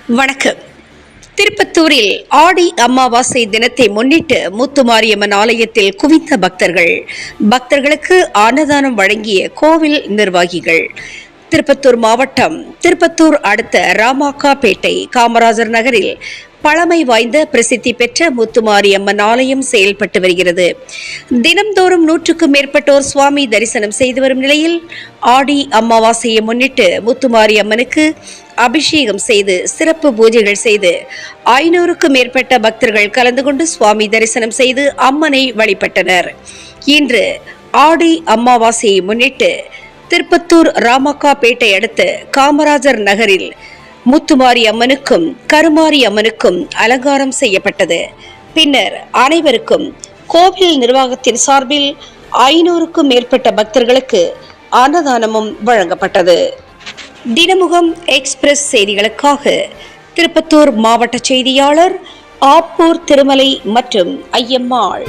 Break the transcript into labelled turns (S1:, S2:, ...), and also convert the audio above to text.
S1: வணக்கம். திருப்பத்தூரில் ஆடி அமாவாசை தினத்தை முன்னிட்டு முத்துமாரியம்மன் ஆலயத்தில் குவிந்த பக்தர்களுக்கு அன்னதானம் வழங்கிய கோவில் நிர்வாகிகள். திருப்பத்தூர் மாவட்டம் திருப்பத்தூர் அடுத்த ராமாக்காபேட்டை காமராஜர் நகரில் பழமை வாய்ந்த பிரசித்தி பெற்ற முத்துமாரியம்மன் ஆலயம் செயல்பட்டு வருகிறது. தினம்தோறும் 100க்கும் மேற்பட்டோர் சுவாமி தரிசனம் செய்து வரும் நிலையில் ஆடி அமாவாசையை முன்னிட்டு முத்துமாரியம்மனுக்கு அபிஷேகம் செய்து சிறப்பு பூஜைகள் செய்து 500க்கும் மேற்பட்ட பக்தர்கள் கலந்து கொண்டு சுவாமி தரிசனம் செய்து அம்மனை வழிபட்டனர். இன்று ஆடி அமாவாசையை முன்னிட்டு திருப்பத்தூர் ராமாக்காபேட்டை அடுத்த காமராஜர் நகரில் முத்துமாரி அம்மனுக்கும் கருமாரி அம்மனுக்கும் அலங்காரம் செய்யப்பட்டது. பின்னர் அனைவருக்கும் கோவில் நிர்வாகத்தின் சார்பில் 500க்கும் மேற்பட்ட பக்தர்களுக்கு அன்னதானமும் வழங்கப்பட்டது. தினமுகம் எக்ஸ்பிரஸ் செய்திகளுக்காக திருப்பத்தூர் மாவட்ட செய்தியாளர் ஆப்பூர் திருமலை மற்றும் ஐயம்மாள்.